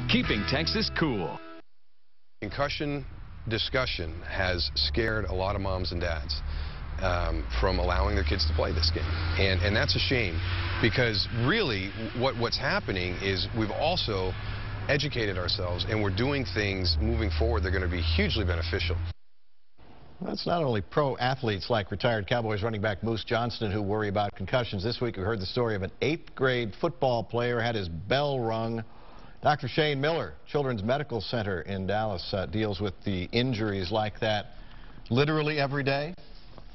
keeping Texas cool. Concussion discussion has scared a lot of moms and dads from allowing their kids to play this game. And that's a shame, because really what's happening is we've also educated ourselves, and we're doing things moving forward that are going to be hugely beneficial. That's not only pro athletes like retired Cowboys running back Moose Johnston who worry about concussions. This week we heard the story of an 8th grade football player had his bell rung. Dr. Shane Miller, Children's Medical Center in Dallas, deals with the injuries like that literally every day.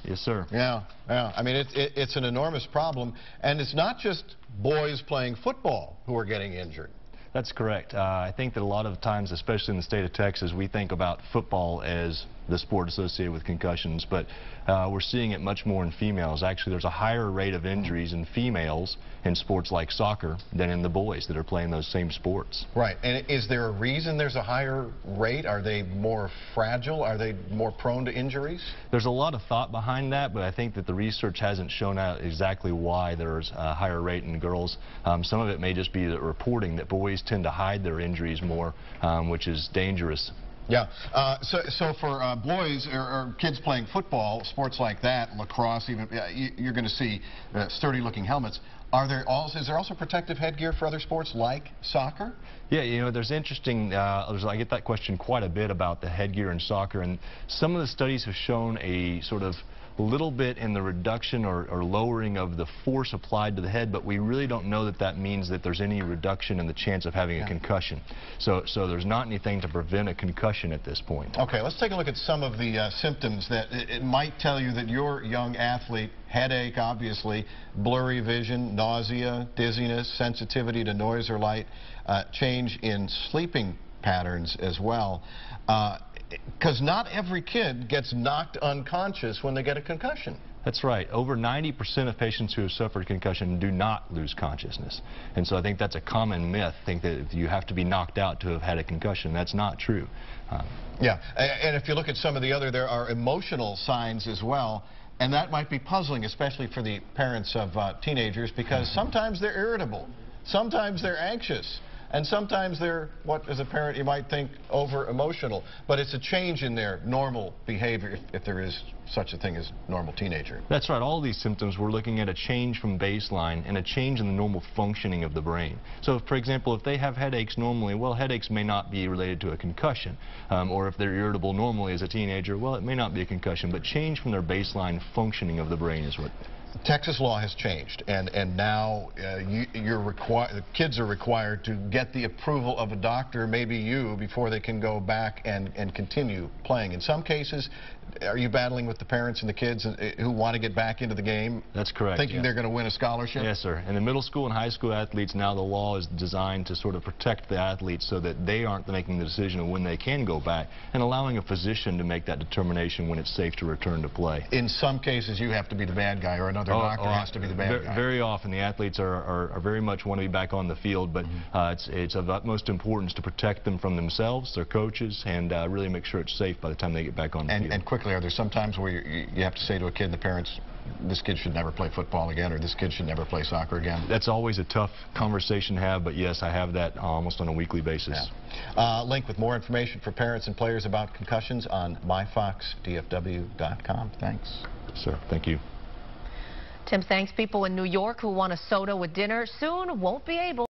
Yes, sir. Yeah. I mean, it's an enormous problem, and it's not just boys playing football who are getting injured. That's correct. I think that a lot of times, especially in the state of Texas, we think about football as the sport associated with concussions, but we're seeing it much more in females. Actually, there's a higher rate of injuries in females in sports like soccer than in the boys that are playing those same sports. Right. And is there a reason there's a higher rate? Are they more fragile? Are they more prone to injuries? There's a lot of thought behind that, but I think that the research hasn't shown out exactly why there's a higher rate in girls. Some of it may just be the reporting that boys tend to hide their injuries more, which is dangerous. Yeah. So for boys or kids playing football, sports like that, lacrosse, even you're going to see sturdy-looking helmets. Is there also protective headgear for other sports like soccer? Yeah, you know, there's interesting, I get that question quite a bit about the headgear in soccer, and some of the studies have shown a sort of little bit in the reduction or lowering of the force applied to the head, but we really don't know that that means that there's any reduction in the chance of having a concussion. So there's not anything to prevent a concussion at this point. Okay, let's take a look at some of the symptoms that it might tell you that your young athlete, headache obviously, blurry vision, nausea, dizziness, sensitivity to noise or light, change in sleeping patterns as well. Because not every kid gets knocked unconscious when they get a concussion. That's right. Over 90% of patients who have suffered concussion do not lose consciousness. And so I think that's a common myth, think that you have to be knocked out to have had a concussion. That's not true. Yeah, and if you look at some of the other, there are emotional signs as well. And that might be puzzling, especially for the parents of teenagers, because sometimes they're irritable, sometimes they're anxious, and sometimes they're, what as a parent you might think, over-emotional. But it's a change in their normal behavior, if there is such a thing as normal teenager. That's right. All these symptoms, we're looking at a change from baseline and a change in the normal functioning of the brain. So, for example, if they have headaches normally, well, headaches may not be related to a concussion. Or if they're irritable normally as a teenager, well, it may not be a concussion. But change from their baseline functioning of the brain is what... Texas law has changed, and now kids are required to get the approval of a doctor, maybe you, before they can go back and continue playing. In some cases, are you battling with the parents and the kids who want to get back into the game? That's correct. Thinking they're going to win a scholarship? Yes, sir. And the middle school and high school athletes, now the law is designed to sort of protect the athletes so that they aren't making the decision of when they can go back, and allowing a physician to make that determination when it's safe to return to play. In some cases, you have to be the bad guy, or another doctor has to be the bad guy. Very often, the athletes are very much want to be back on the field, but it's of utmost importance to protect them from themselves, their coaches, and really make sure it's safe by the time they get back on the field. And quickly, are there some times where you have to say to a kid, the parents, this kid should never play football again, or this kid should never play soccer again? That's always a tough conversation to have, but yes, I have that almost on a weekly basis. Yeah. Link with more information for parents and players about concussions on myfoxdfw.com. Thanks. Sir, thank you. Tim, thanks. People in New York who want a soda with dinner soon won't be able